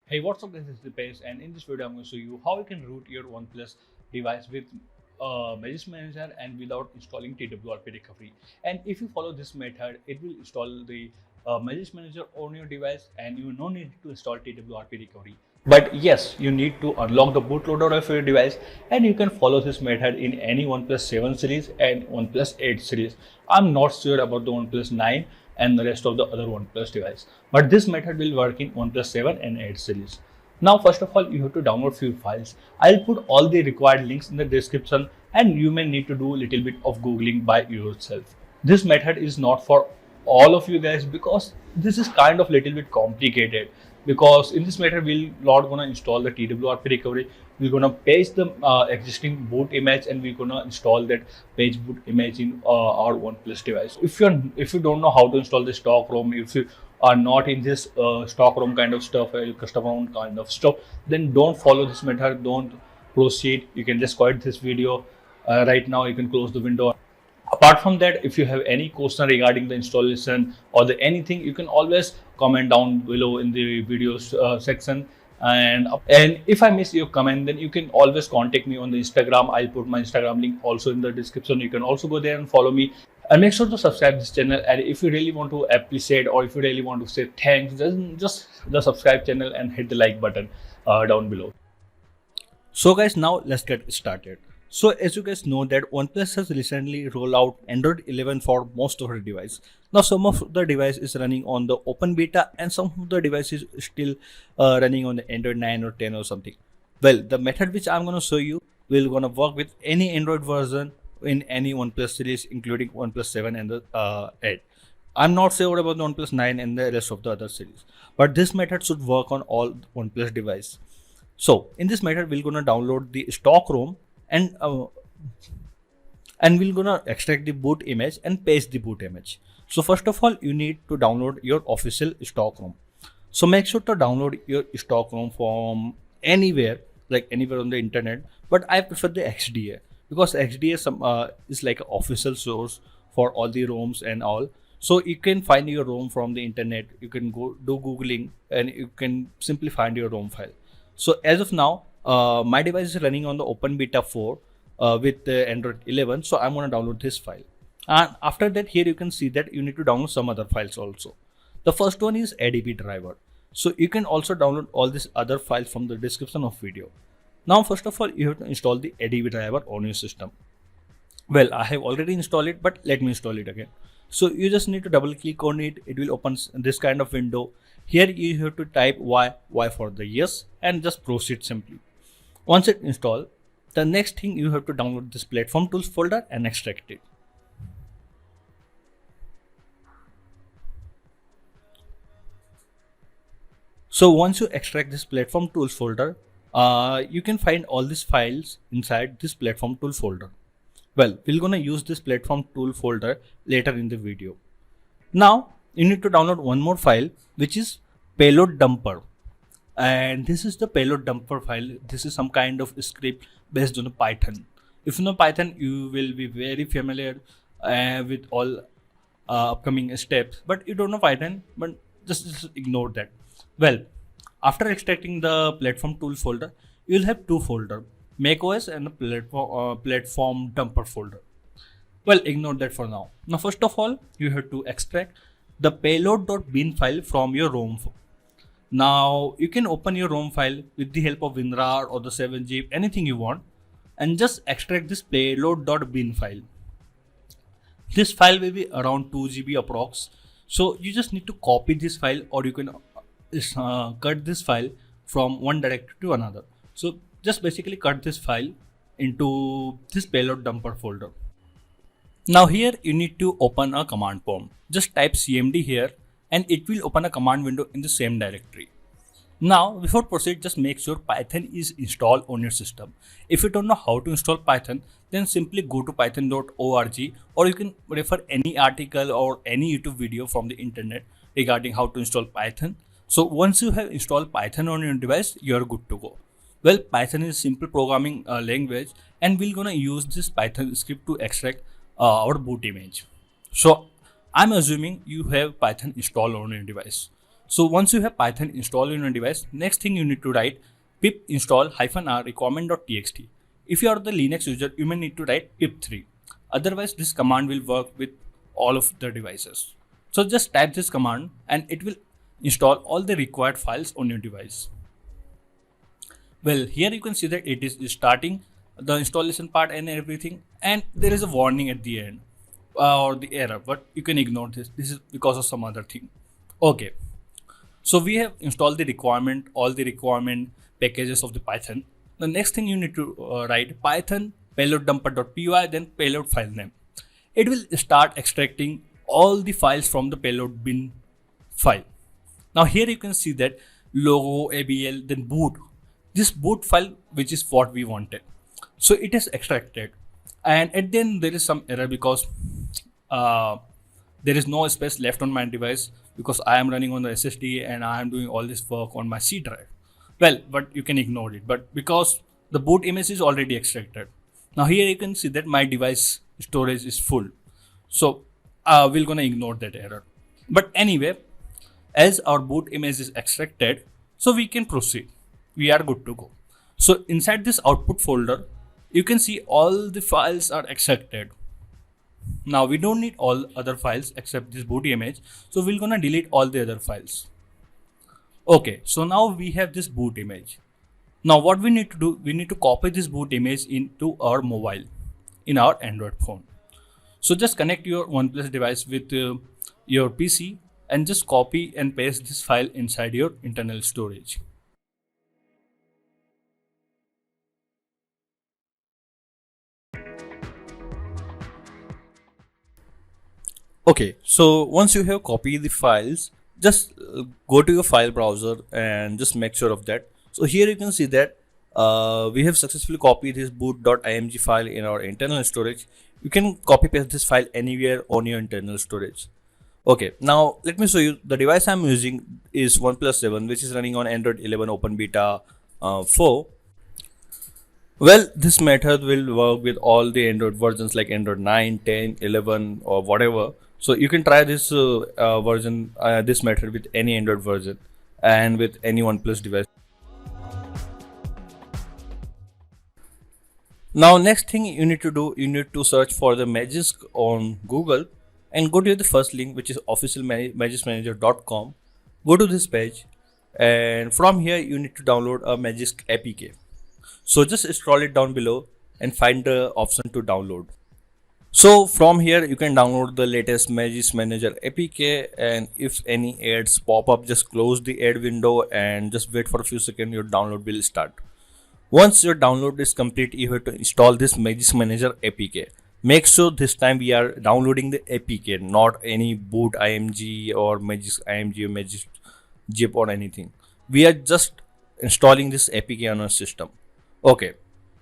Hey, what's up guys, this is Dipesh, and in this video I'm going to show you how you can root your OnePlus device with Magis Manager and without installing TWRP recovery. And if you follow this method, it will install the Magis Manager on your device and you no need to install TWRP recovery. But yes, you need to unlock the bootloader of your device, and you can follow this method in any OnePlus 7 series and OnePlus 8 series. I'm not sure about the OnePlus 9 and the rest of the other OnePlus device, but this method will work in OnePlus 7 and 8 series. Now, first of all, you have to download few files. I'll put all the required links in the description, and you may need to do a little bit of googling by yourself. This method is not for all of you guys because this is kind of little bit complicated, because in this method we're not gonna install the TWRP recovery. We're gonna paste the existing boot image, and we're gonna install that page boot image in our OnePlus device. If you don't know how to install the stock ROM, if you are not in this stock ROM kind of stuff, custom ROM kind of stuff, then don't follow this method. Don't proceed. You can just quit this video right now. You can close the window. Apart from that, if you have any question regarding the installation or the anything, you can always comment down below in the videos section. And if I miss your comment, then you can always contact me on the Instagram. I'll put my Instagram link also in the description. You can also go there and follow me, and make sure to subscribe this channel. And if you really want to appreciate, or if you really want to say thanks, then just the subscribe channel and hit the like button down below. So guys, now let's get started. So as you guys know that OnePlus has recently rolled out Android 11 for most of the device. Now some of the device is running on the open beta, and some of the devices is still running on the Android 9 or 10 or something. Well, the method which I'm going to show you will going to work with any Android version in any OnePlus series, including OnePlus 7 and the 8. I'm not sure about the OnePlus 9 and the rest of the other series, but this method should work on all OnePlus device. So in this method, we're gonna download the stock ROM, and we're gonna extract the boot image and paste the boot image. So first of all, you need to download your official stock ROM. So make sure to download your stock ROM from anywhere, like anywhere on the internet. But I prefer the XDA, because XDA is like an official source for all the ROMs and all. So you can find your ROM from the internet. You can go do googling, and you can simply find your ROM file. So as of now, my device is running on the Open Beta 4 with Android 11. So I'm going to download this file. And after that, here you can see that you need to download some other files also. The first one is ADB driver. So you can also download all these other files from the description of video. Now, first of all, you have to install the ADB driver on your system. Well, I have already installed it, but let me install it again. So you just need to double click on it. It will open this kind of window. Here you have to type Y for the yes, and just proceed simply. Once it installed, the next thing you have to download this platform tools folder and extract it. So once you extract this platform tools folder, you can find all these files inside this platform tool folder. Well, we're gonna use this platform tool folder later in the video. Now you need to download one more file, which is payload dumper. And this is the payload dumper file. This is some kind of script based on Python. If you know Python, you will be very familiar with all upcoming steps, but you don't know Python, but just ignore that. Well, after extracting the platform tool folder, you will have two folders, macOS and the platform dumper folder. Well, ignore that for now. Now, first of all, you have to extract the payload.bin file from your ROM. Now, you can open your ROM file with the help of WinRAR or the 7-zip, anything you want, and just extract this payload.bin file. This file will be around 2 GB approx. So you just need to copy this file, or you can cut this file from one directory to another. So just basically cut this file into this payload dumper folder. Now here you need to open a command prompt. Just type cmd here, and it will open a command window in the same directory. Now, before proceed, just make sure Python is installed on your system. If you don't know how to install Python, then simply go to python.org, or you can refer any article or any YouTube video from the internet regarding how to install Python. So once you have installed Python on your device, you are good to go. Well, Python is a simple programming language, and we're gonna use this Python script to extract our boot image. So I'm assuming you have Python installed on your device. So once you have Python installed on your device, next thing you need to write pip install -r requirement.txt. If you are the Linux user, you may need to write pip3. Otherwise, this command will work with all of the devices. So just type this command and it will install all the required files on your device. Well, here you can see that it is starting the installation part and everything, and there is a warning at the end or the error, but you can ignore this. This is because of some other thing. Okay. So we have installed the requirement, all the requirement packages of the Python. The next thing you need to write Python payload-dumper.py, then payload file name. It will start extracting all the files from the payload bin file. Now here you can see that logo, ABL, then boot. This boot file, which is what we wanted. So it is extracted, and at the end there is some error because there is no space left on my device because I am running on the SSD and I am doing all this work on my C drive. Well, but you can ignore it. But because the boot image is already extracted, now here you can see that my device storage is full. So we're gonna ignore that error. But anyway, as our boot image is extracted, so we can proceed. We are good to go. So inside this output folder, you can see all the files are extracted. Now we don't need all other files except this boot image. So we're gonna delete all the other files. Okay, so now we have this boot image. Now what we need to do, we need to copy this boot image into our mobile, in our Android phone. So just connect your OnePlus device with your PC and just copy and paste this file inside your internal storage. Okay, so once you have copied the files, just go to your file browser and just make sure of that. So here you can see that we have successfully copied this boot.img file in our internal storage. You can copy paste this file anywhere on your internal storage. Okay, now let me show you. The device I'm using is OnePlus 7, which is running on Android 11 Open Beta 4. Well, this method will work with all the Android versions like Android 9, 10, 11 or whatever. So you can try this this method with any Android version and with any OnePlus device. Now next thing you need to do, you need to search for the Magisk on Google and go to the first link, which is officialmagiskmanager.com. Go to this page and from here you need to download a Magisk APK. So just scroll it down below and find the option to download. So from here you can download the latest Magisk Manager APK, and if any ads pop up, just close the ad window and just wait for a few seconds, your download will start. Once your download is complete, you have to install this Magisk Manager APK. Make sure this time we are downloading the APK, not any boot IMG or Magisk IMG or Magisk zip or anything. We are just installing this APK on our system. Okay,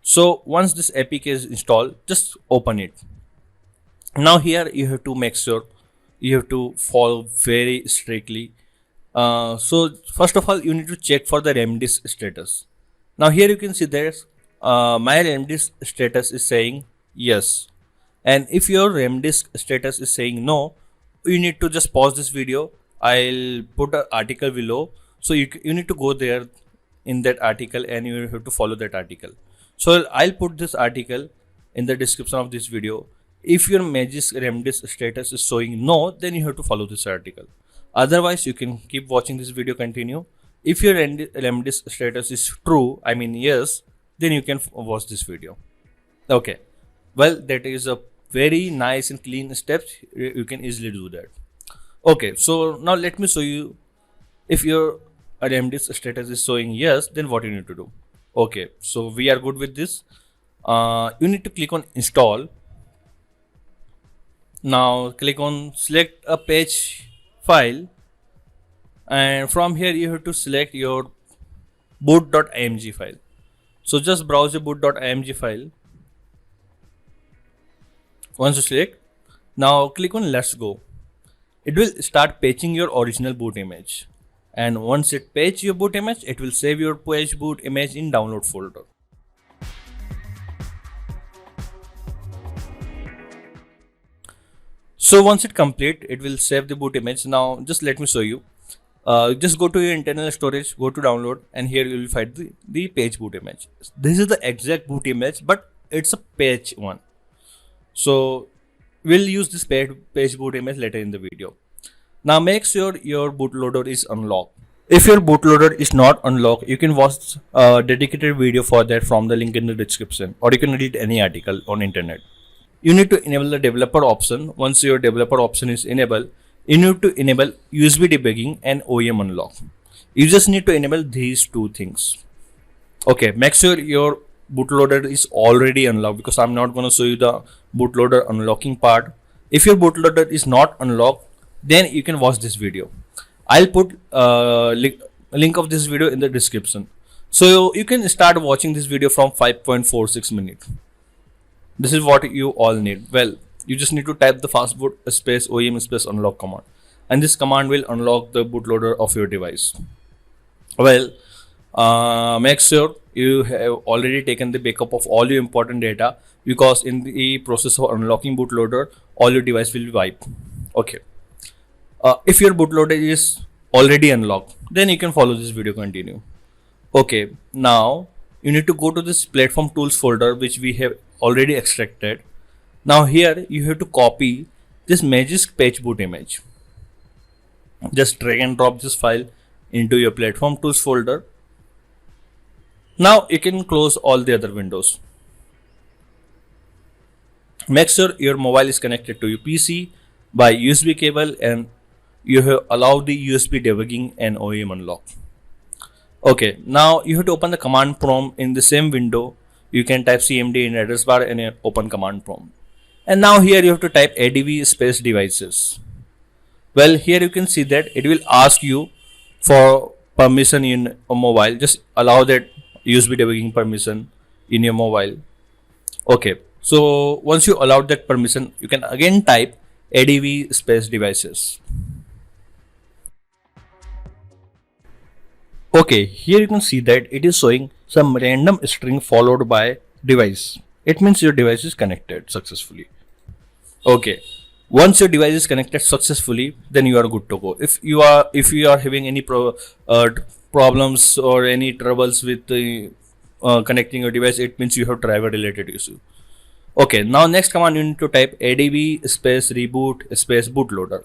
so once this APK is installed, just open it. Now here you have to make sure you have to follow very strictly. So first of all, you need to check for the remdisk status. Now here you can see there's my remdisk status is saying yes, and if your remdisk status is saying no, you need to just pause this video. I'll put an article below, so you need to go there in that article and you have to follow that article. So I'll put this article in the description of this video. If your Magisk remdisk status is showing no, then you have to follow this article. Otherwise, you can keep watching this video, continue. If your remdisk status is true, I mean yes, then you can watch this video. Okay, well, that is a very nice and clean steps. You can easily do that. Okay, so now let me show you. If your remdisk status is showing yes, then what you need to do. Okay, so we are good with this. You need to click on install. Now click on select a page file, and from here you have to select your boot.img file. So just browse the boot.img file. Once you select, now click on let's go. It will start patching your original boot image, and once it patches your boot image, it will save your page boot image in download folder. So once it complete, it will save the boot image. Now just let me show you. just go to your internal storage, go to download, and here you will find the page boot image. This is the exact boot image, but it's a page one. So we'll use this page boot image later in the video. Now make sure your bootloader is unlocked. If your bootloader is not unlocked, you can watch a dedicated video for that from the link in the description, or you can read any article on internet. You need to enable the developer option. Once your developer option is enabled, you need to enable USB debugging and OEM unlock. You just need to enable these two things. Okay, make sure your bootloader is already unlocked, because I'm not going to show you the bootloader unlocking part. If your bootloader is not unlocked, then you can watch this video. I'll put a link of this video in the description. So you can start watching this video from 5.46 minutes. This is what you all need. Well, you just need to type the fastboot space OEM space unlock command, and this command will unlock the bootloader of your device. Well, make sure you have already taken the backup of all your important data, because in the process of unlocking bootloader, all your device will be wiped. Okay. If your bootloader is already unlocked, then you can follow this video continue. Okay, now you need to go to this platform tools folder which we have already extracted. Now here you have to copy this Magisk page boot image. Just drag and drop this file into your platform tools folder. Now you can close all the other windows. Make sure your mobile is connected to your PC by USB cable, and you have allowed the USB debugging and OEM unlock. Okay, now you have to open the command prompt in the same window. You can type cmd in address bar and open command prompt. And now here you have to type adv space devices. Well, here you can see that it will ask you for permission in a mobile. Just allow that USB debugging permission in your mobile. Okay, so once you allowed that permission, you can again type adv space devices. Okay, here you can see that it is showing some random string followed by device. It means your device is connected successfully. Okay, once your device is connected successfully, then you are good to go. If you are having any problems or any troubles with connecting your device, it means you have driver related issue. Okay, now next command you need to type adv space reboot space bootloader.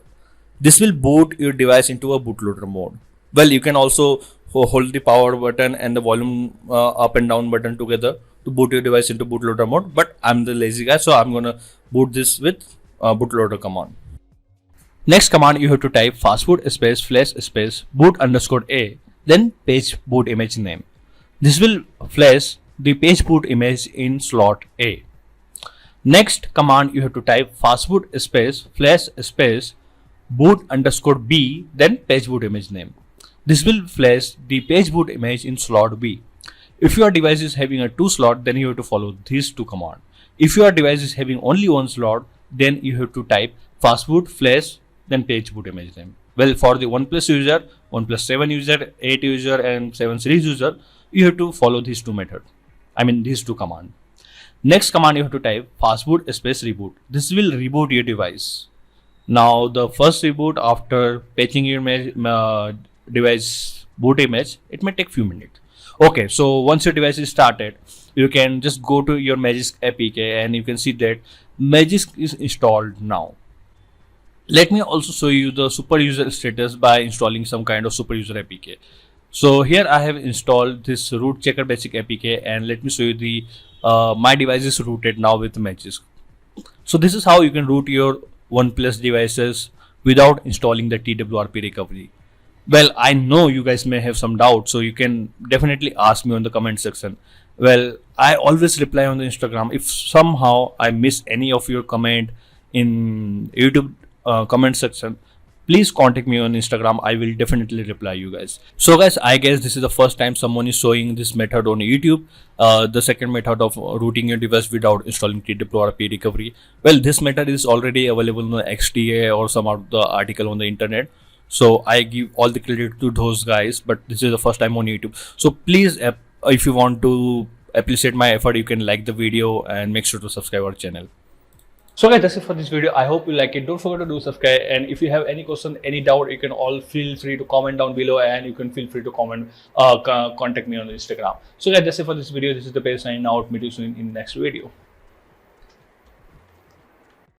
This will boot your device into a bootloader mode. Well, you can also hold the power button and the volume up and down button together to boot your device into bootloader mode, but I'm the lazy guy, so I'm gonna boot this with bootloader command. Next command you have to type fastboot space flash space boot underscore a, then page boot image name. This will flash the page boot image in slot A. Next command you have to type fastboot space flash space boot underscore b, then page boot image name. This will flash the page boot image in slot B. If your device is having a 2 slot, then you have to follow these two commands. If your device is having only 1 slot, then you have to type fastboot flash then page boot image name. Well, for the OnePlus user, OnePlus 7 user, 8 user and 7 series user, you have to follow these two methods. These two commands. Next command you have to type fastboot space reboot. This will reboot your device. Now the first reboot after patching your device boot image, it may take few minutes. Okay, so once your device is started, you can just go to your Magisk APK and you can see that Magisk is installed now. Let me also show you the super user status by installing some kind of super user APK. So here I have installed this root checker basic APK, and let me show you the my device is rooted now with Magisk. So this is how you can root your OnePlus devices without installing the TWRP recovery. Well, I know you guys may have some doubts, so you can definitely ask me on the comment section. Well, I always reply on the Instagram. If somehow I miss any of your comment in YouTube comment section, please contact me on Instagram. I will definitely reply you guys. So guys, I guess this is the first time someone is showing this method on YouTube. The second method of rooting your device without installing TWRP recovery. Well, this method is already available on the XDA or some of the article on the internet. So I give all the credit to those guys, but this is the first time on YouTube. So please, if you want to appreciate my effort, you can like the video and make sure to subscribe our channel. So guys, that's it for this video. I hope you like it. Don't forget to do subscribe, and if you have any question, any doubt, you can all feel free to comment down below, and you can feel free to comment, contact me on Instagram. So guys, that's it for this video. This is the page signing out. Meet you soon in the next video.